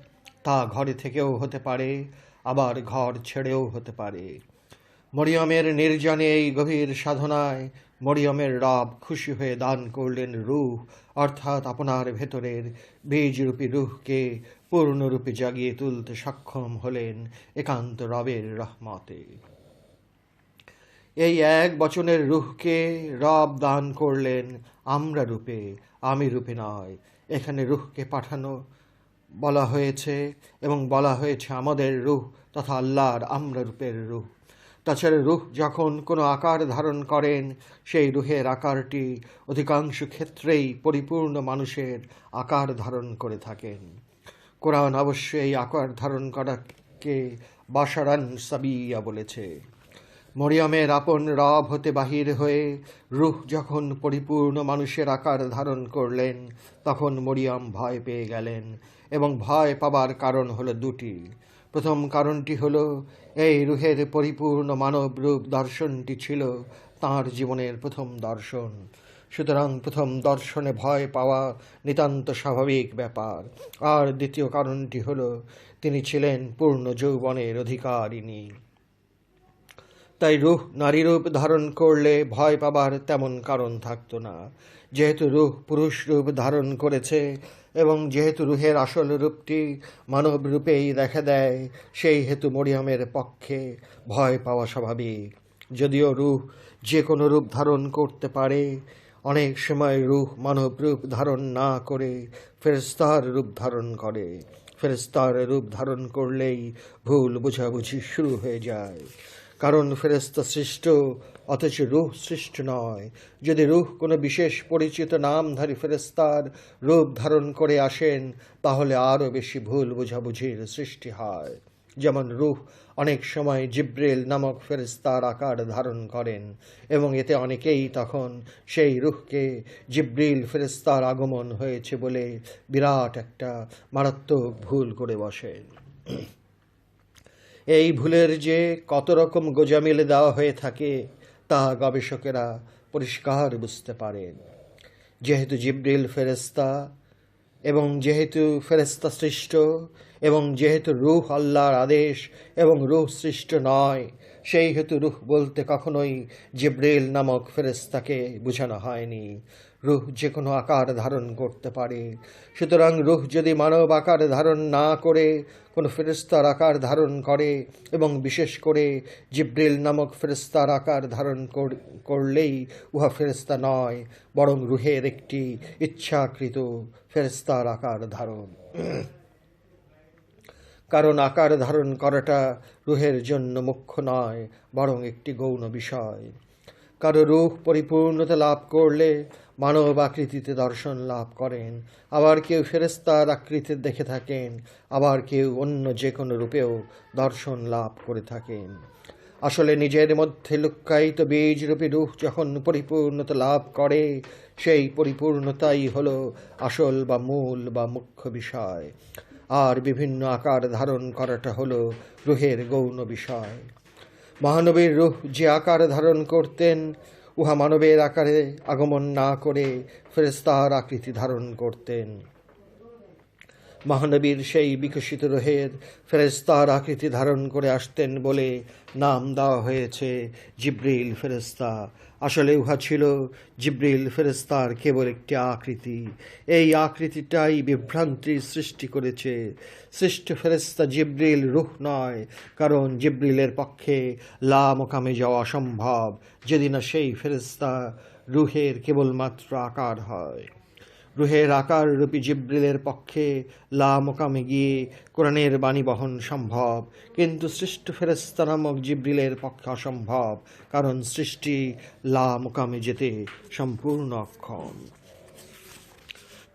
S1: তা ঘরে থেকেও হতে পারে, আবার ঘর ছেড়েও হতে পারে। মরিয়মের নির্জনে এই গভীর সাধনায় মরিয়মের রব খুশি হয়ে দান করলেন রূহ, অর্থাৎ আপনার ভেতরের বীজরূপী রূহকে পূর্ণরূপে জাগিয়ে তুলতে সক্ষম হলেন একান্ত রবের রহমতে। এই এক বচনের রুহকে রব দান করলেন আমরা রূপে, আমি রূপে নয়। এখানে রুহকে পাঠানো বলা হয়েছে এবং বলা হয়েছে আমাদের রূহ তথা আল্লাহর আমরা রূপের রূহ। তাছাড়া রূহ যখন কোনো আকার ধারণ করেন, সেই রূহের আকারটি অধিকাংশ ক্ষেত্রেই পরিপূর্ণ মানুষের আকার ধারণ করে থাকেন। কোরআন অবশ্য এই আকার ধারণ করাকে বাশারান সাবিয়া বলেছে। মরিয়মের আপন রব হতে বাহির হয়ে রূহ যখন পরিপূর্ণ মানুষের আকার ধারণ করলেন, তখন মরিয়ম ভয় পেয়ে গেলেন এবং ভয় পাবার কারণ হলো দুটি। প্রথম কারণটি হলো এই রূহের পরিপূর্ণ মানব রূপ দর্শনটি ছিল তাঁর জীবনের প্রথম দর্শন। সুতরাং প্রথম দর্শনে ভয় পাওয়া নিতান্ত স্বাভাবিক ব্যাপার। আর দ্বিতীয় কারণটি হলো তিনি ছিলেন পূর্ণ যৌবনের অধিকারিণী। তাই রূহ নারী রূপ ধারণ করলে ভয় পাবার তেমন কারণ থাকতো না। যেহেতু রূহ পুরুষ রূপ ধারণ করেছে এবং যেহেতু রূহের আসল রূপটি মানব রূপেই দেখা দেয়, সেই হেতু মরিয়মের পক্ষে ভয় পাওয়া স্বাভাবিক। যদিও রূহ যে কোনো রূপ ধারণ করতে পারে, অনেক সময় রূহ মানব রূপ ধারণ না করে ফেরেশতার রূপ ধারণ করে। ফেরেশতার রূপ ধারণ করলেই ভুল বোঝাবুঝি শুরু হয়ে যায়। কারণ ফেরেশতা সৃষ্ট অথচ রূহ সৃষ্ট নয়। যদি রূহ কোনো বিশেষ পরিচিত নামধারী ফেরেশতার রূপ ধারণ করে আসেন, তাহলে আরও বেশি ভুল বোঝাবুঝির সৃষ্টি হয়। যেমন রূহ অনেক সময় জিব্রিল নামক ফেরেশতার আকার ধারণ করেন এবং এতে অনেকেই তখন সেই রূহকে জিব্রিল ফেরেশতার আগমন হয়েছে বলে বিরাট একটা মারাত্মক ভুল করে বসেন। এই ভুলের যে কত রকম গোজামিলে দেওয়া হয়ে থাকে তা গবেষকেরা পরিষ্কার বুঝতে পারেন। যেহেতু জিব্রিল ফেরেশতা এবং যেহেতু ফেরেশতা সৃষ্ট এবং যেহেতু রূহ আল্লাহর আদেশ এবং রূহ সৃষ্ট নয়, সেই হেতু রূহ বলতে কখনোই জিব্রিল নামক ফেরেশতাকে বোঝানো হয়নি। রূহ যে কোনো আকার ধারণ করতে পারে। সুতরাং রূহ যদি মানব আকার ধারণ না করে কোনো ফেরেশতার আকার ধারণ করে এবং বিশেষ করে জিব্রিল নামক ফেরেশতার আকার ধারণ করলেই উহা ফেরেশতা নয়, বরং রূহের একটি ইচ্ছাকৃত ফেরেশতার আকার ধারণ। কারণ আকার ধারণ করাটা রূহের জন্য মুখ্য নয়, বরং একটি গৌণ বিষয়। কারো রূহ পরিপূর্ণতা লাভ করলে মানব আকৃতিতে দর্শন লাভ করেন, আবার কেউ ফেরেশতার আকৃতি দেখে থাকেন, আবার কেউ অন্য যে কোনো রূপেও দর্শন লাভ করে থাকেন। আসলে নিজের মধ্যে লুক্কায়িত বীজরূপী রূহ যখন পরিপূর্ণতা লাভ করে, সেই পরিপূর্ণতাই হলো আসল বা মূল বা মুখ্য বিষয়। আর বিভিন্ন আকার ধারণ করাটা হলো রূহের গৌণ বিষয়। মহানবীর রূহ যে আকার ধারণ করতেন, উহা মানবের আকারে আগমন না করে ফেরেশতার আকৃতি ধারণ করতেন। মহানবীর সেই বিকশিত রূহের ফেরেশতার আকৃতি ধারণ করে আসতেন বলে নাম দেওয়া হয়েছে জিব্রিল ফেরেশতা। আসলে উহা ছিল জিব্রিল ফেরেশতার কেবল একটি আকৃতি। এই আকৃতিটাই বিভ্রান্তির সৃষ্টি করেছে। সৃষ্ট ফেরেশতা জিব্রিল রূহ নয়, কারণ জিব্রিলের পক্ষে লা মোকামে যাওয়া অসম্ভব যদি না সেই ফেরেশতা রূহের কেবলমাত্র আকার হয়। রূহের আকার রূপী জিব্রিলের পক্ষে লা মোকামে গিয়ে কোরআনের বাণী বহন সম্ভব, কিন্তু সৃষ্ট ফেরেশতা নামক জিব্রিলের পক্ষে অসম্ভব, কারণ সৃষ্টি লা মোকামে যেতে সম্পূর্ণ অক্ষম।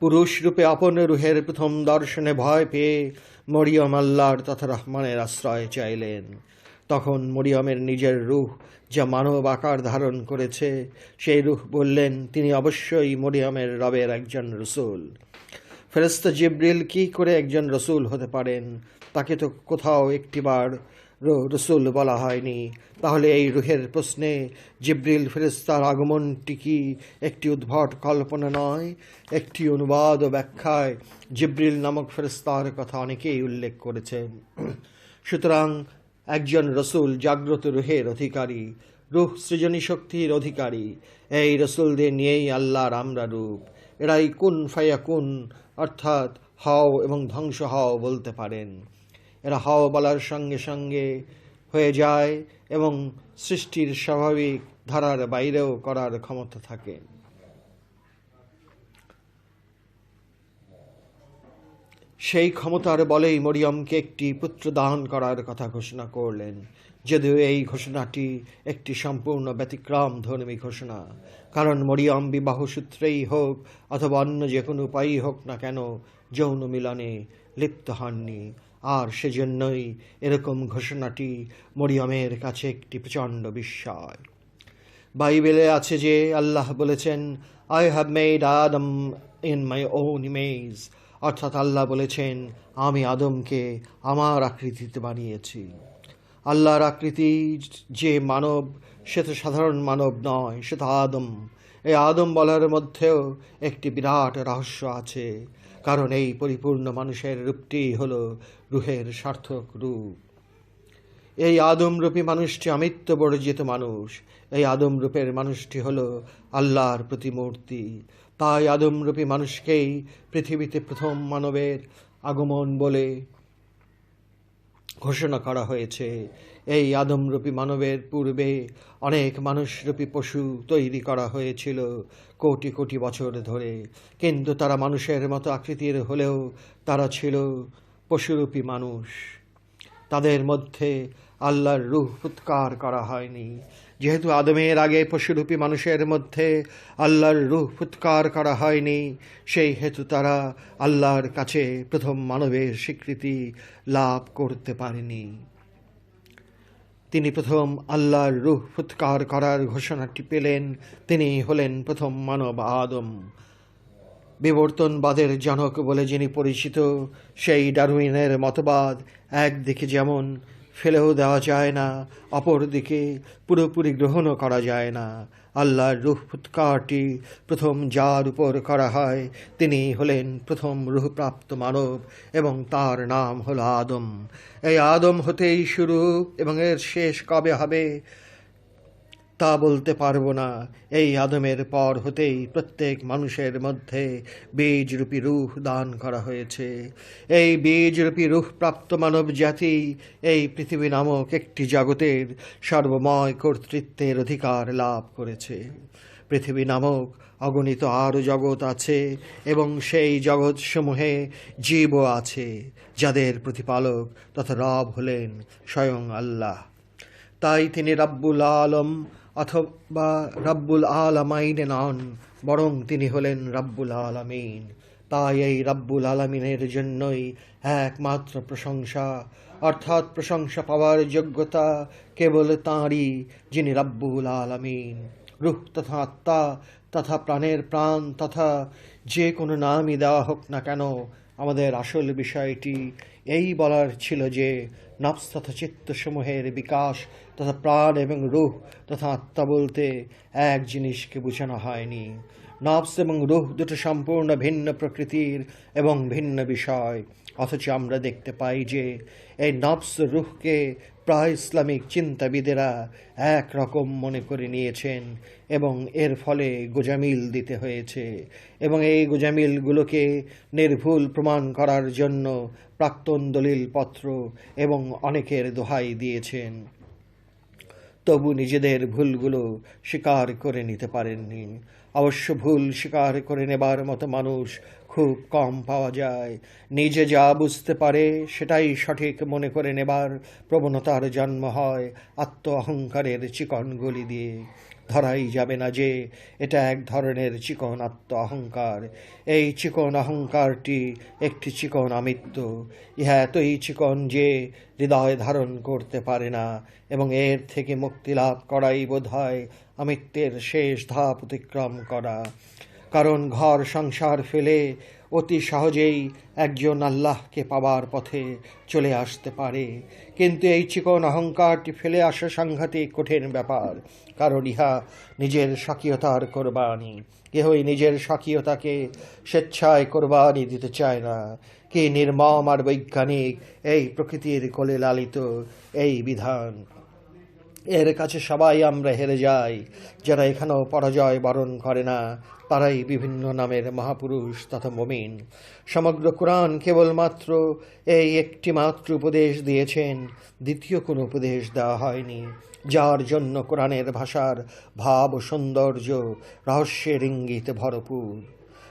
S1: পুরুষ রূপে আপন রূহের প্রথম দর্শনে ভয় পেয়ে মরিয়ম আল্লাহর তথা রহমানের আশ্রয় চাইলেন। তখন মরিয়মের নিজের রূহ যা মানব আকার ধারণ করেছে, সেই রূহ বললেন তিনি অবশ্যই মরিয়মের রবের একজন রসূল। ফেরেশতা জিব্রিল কি করে একজন রসূল হতে পারেন? তাকে তো কোথাও একটিবার রসূল বলা হয়নি। তাহলে এই রূহের প্রশ্নে জিব্রিল ফেরেশতার আগমনটি কি একটি উদ্ভট কল্পনা নয়? একটি অনুবাদ ও ব্যাখ্যায় জিব্রিল নামক ফেরেশতার কথা অনেকেই উল্লেখ করেছেন। সুতরাং একজন রসূল জাগ্রত রূহের অধিকারী, রূহ সৃজনী শক্তির অধিকারী। এই রসূলদের নিয়েই আল্লাহর আমরা রূপ। এরাই কুন ফায়াকুন অর্থাৎ হও এবং ধ্বংস হও বলতে পারেন। এরা হও বলার সঙ্গে সঙ্গে হয়ে যায় এবং সৃষ্টির স্বাভাবিক ধারার বাইরেও করার ক্ষমতা থাকে। সেই ক্ষমতার বলেই মরিয়মকে একটি পুত্র দান করার কথা ঘোষণা করলেন, যদিও এই ঘোষণাটি একটি সম্পূর্ণ ব্যতিক্রম ধর্মী ঘোষণা, কারণ মরিয়ম বিবাহ সূত্রেই হোক অথবা অন্য যে কোনো উপায়ই হোক না কেন যৌন মিলনে লিপ্ত হননি, আর সেজন্যই এরকম ঘোষণাটি মরিয়মের কাছে একটি প্রচণ্ড বিস্ময়। বাইবেলে আছে যে আল্লাহ বলেছেন, I have made Adam in my own image, অর্থাৎ আল্লাহ বলেছেন, আমি আদমকে আমার আকৃতিতে বানিয়েছি। আল্লাহর আকৃতি যে মানব, সে তো সাধারণ মানব নয়, সে তো আদম। এই আদম বলার মধ্যেও একটি বিরাট রহস্য আছে, কারণ এই পরিপূর্ণ মানুষের রূপটি হল রুহের সার্থক রূপ। এই আদমরূপী মানুষটি আমৃত্য বর্জিত মানুষ। এই আদমরূপের মানুষটি হল আল্লাহর প্রতিমূর্তি। তাই আদমরূপী মানুষকেই পৃথিবীতে প্রথম মানবের আগমন বলে ঘোষণা করা হয়েছে। এই আদমরূপী মানবের পূর্বে অনেক মানুষরূপী পশু তৈরি করা হয়েছিল কোটি কোটি বছর ধরে, কিন্তু তারা মানুষের মতো আকৃতির হলেও তারা ছিল পশুরূপী মানুষ। তাদের মধ্যে আল্লাহর রূহ ফুৎকার করা হয়নি। যেহেতু আদমের আগে পশুরূপী মানুষের মধ্যে আল্লাহর রূহ ফুৎকার করা হয়নি, সেই হেতু তারা আল্লাহর কাছে প্রথম মানবের স্বীকৃতি লাভ করতে পারেনি। তিনি প্রথম আল্লাহর রূহ ফুৎকার করার ঘোষণাটি পেলেন, তিনি হলেন প্রথম মানব আদম। বিবর্তনবাদের জনক বলে যিনি পরিচিত, সেই ডারউইনের মতবাদ একদিকে যেমন ফেলেও দেওয়া যায় না, অপরদিকে পুরোপুরি গ্রহণও করা যায় না। আল্লাহর রূহ ফুৎকারটি প্রথম যার উপর করা হয়, তিনি হলেন প্রথম রূহপ্রাপ্ত মানব এবং তার নাম হল আদম। এই আদম হতেই শুরু, এবং এর শেষ কবে হবে তা বলতে পারবো না। এই আদমের পর হতেই প্রত্যেক মানুষের মধ্যে বীজরূপী রূহ দান করা হয়েছে। এই বীজরূপী রূহ প্রাপ্ত মানব জাতি এই পৃথিবী নামক একটি জগতের সর্বময় কর্তৃত্বের অধিকার লাভ করেছে। পৃথিবী নামক অগণিত আরও জগৎ আছে, এবং সেই জগৎসমূহে জীবও আছে, যাদের প্রতিপালক তথা রব হলেন স্বয়ং আল্লাহ। তাই তিনি রাব্বুল আলম অথবা রাব্বুল আলামাইন নন, বরং তিনি হলেন রাব্বুল আলামিন। তাই এই রাব্বুল আলামিনের জন্যই একমাত্র প্রশংসা, অর্থাৎ প্রশংসা পাওয়ার যোগ্যতা কেবল তাঁরই, যিনি রাব্বুল আলামিন। রূহ তথা আত্মা তথা প্রাণের প্রাণ তথা যে কোনো নামই দেওয়া হোক না কেন, আমাদের আসল বিষয়টি এই বলার ছিল যে নফস তথা চিত্তসমূহের বিকাশ তথা প্রাণ এবং রূহ তথা আত্মা বলতে এক জিনিসকে বোঝানো হয়নি। নফস এবং রূহ দুটো সম্পূর্ণ ভিন্ন প্রকৃতির এবং ভিন্ন বিষয়, অথচ আমরা দেখতে পাই যে এই নফস রূহকে প্রায় ইসলামিক চিন্তাবিদেরা এক রকম মনে করে নিয়েছেন, এবং এর ফলে গোজামিল দিতে হয়েছে, এবং এই গোজামিলগুলোকে নির্ভুল প্রমাণ করার জন্য প্রাক্তন দলিলপত্র এবং অনেকের দোহাই দিয়েছেন, তবু নিজেদের ভুলগুলো স্বীকার করে নিতে পারেননি। অবশ্য ভুল স্বীকার করে নেবার মতো মানুষ খুব কম পাওয়া যায়। নিজে যা বুঝতে পারে সেটাই সঠিক মনে করে নেবার প্রবণতার জন্ম হয় আত্ম অহংকারের চিকন গলি দিয়ে। ধরাই যাবে না যে এটা এক ধরনের চিকন আত্ম অহংকার। এই চিকন অহংকারটি একটি চিকন আমিত্ব। ইহা এতই চিকন যে হৃদয় ধারণ করতে পারে না, এবং এর থেকে মুক্তি লাভ করাই বোধ হয় আমিত্বের শেষ ধাপ অতিক্রম করা। কারণ ঘর সংসার ফেলে অতি সহজেই একজন আল্লাহকে পাবার পথে চলে আসতে পারে, কিন্তু এই চিকন অহংকারটি ফেলে আসা সাংঘাতিক কঠিন ব্যাপার, কারণ ইহা নিজের স্বকীয়তার কোরবানি। কেহই নিজের স্বকীয়তাকে স্বেচ্ছায় কোরবানি দিতে চায় না। কি নির্মম আর বৈজ্ঞানিক এই প্রকৃতির কোলে লালিত এই বিধান! এর কাছে সবাই আমরা হেরে যাই। যারা এখানেও পরাজয় বরণ করে না, তারাই বিভিন্ন নামের মহাপুরুষ তথা মুমিন। সমগ্র কোরআন কেবলমাত্র এই একটি মাত্র উপদেশ দিয়েছেন, দ্বিতীয় কোনো উপদেশ দেওয়া হয়নি, যার জন্য কোরআনের ভাষার ভাব ও সৌন্দর্য রহস্যের ইঙ্গিতে ভরপুর।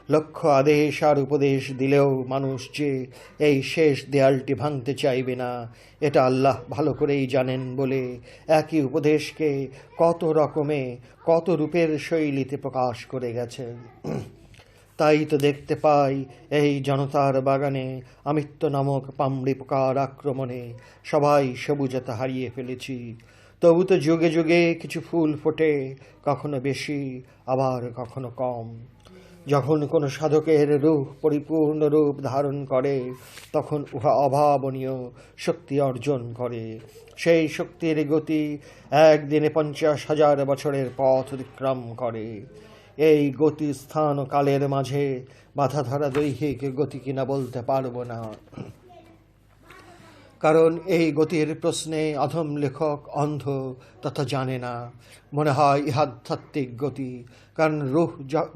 S1: লক্ষ আদেশ আর উপদেশ দিলেও মানুষ যে এই শেষ দেয়ালটি ভাঙতে চাইবে না, এটা আল্লাহ ভালো করেই জানেন বলে একই উপদেশকে কত রকমে, কত রূপের শৈলীতে প্রকাশ করে গেছেন। তাই তো দেখতে পাই এই জনতার বাগানে আমিত্ব নামক পামড়ি পোকার আক্রমণে সবাই সবুজতা হারিয়ে ফেলেছি। তবু তো যুগে যুগে কিছু ফুল ফোটে, কখনো বেশি, আবার কখনো কম। যখন কোনো সাধকের রূপ পরিপূর্ণ রূপ ধারণ করে, তখন উহা অভাবনীয় শক্তি অর্জন করে। সেই শক্তির গতি একদিনে 50,000 বছরের পথ অতিক্রম করে। এই গতি স্থান ও কালের মাঝে বাধা ধরা দৈহিক গতি কিনা বলতে পারবো না, কারণ এই গতির প্রশ্নে অধম লেখক অন্ধ তথা জানে না। মনে হয় ইহা আধ্যাত্মিক গতি, কারণ রূহ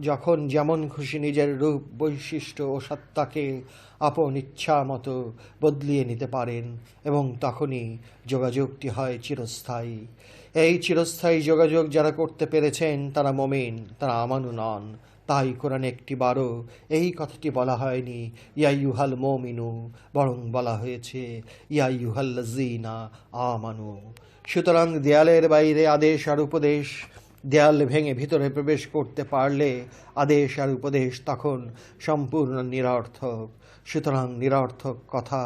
S1: যখন যেমন খুশি নিজের রূপ বৈশিষ্ট্য ও সত্তাকে আপন ইচ্ছা মতো বদলিয়ে নিতে পারেন, এবং তখনই যোগাযোগটি হয় চিরস্থায়ী। এই চিরস্থায়ী যোগাযোগ যারা করতে পেরেছেন তারা মুমিন, তারা আমানু নন। তাই কোরআনে একটিবারও এই কথাটি বলা হয়নি ইয়া ইউহাল মুমিনু, বরং বলা হয়েছে ইয়া ইউহাল্লাযীনা আমানু। সুতরাং দেয়ালের বাইরে আদেশ আর উপদেশ, দেয়াল ভেঙে ভিতরে প্রবেশ করতে পারলে আদেশ আর উপদেশ তখন সম্পূর্ণ নিরর্থক। সুতরাং নিরর্থক কথা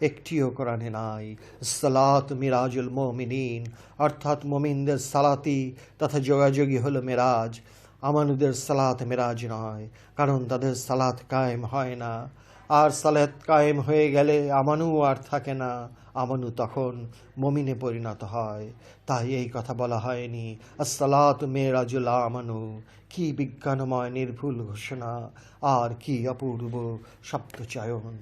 S1: একটিও কোরআনে নাই। সালাত মিরাজুল মুমিনিন, অর্থাৎ মুমিনদের সালাতি তথা যোগাযোগই হলো মেরাজ। আমানুদের সালাত মেরাজ নয়, কারণ তাদের সালাত কায়েম হয় না। আর সালাত কায়েম হয়ে গেলে আমানু আর থাকে না, আমানু তখন মুমিনে পরিণত হয়। তাই এই কথা বলা হয়নি আসসালাত মেরাজুল আমানু। কি বিজ্ঞানময় নির্ভুল ঘোষণা, আর কি অপূর্ব শব্দচয়ন!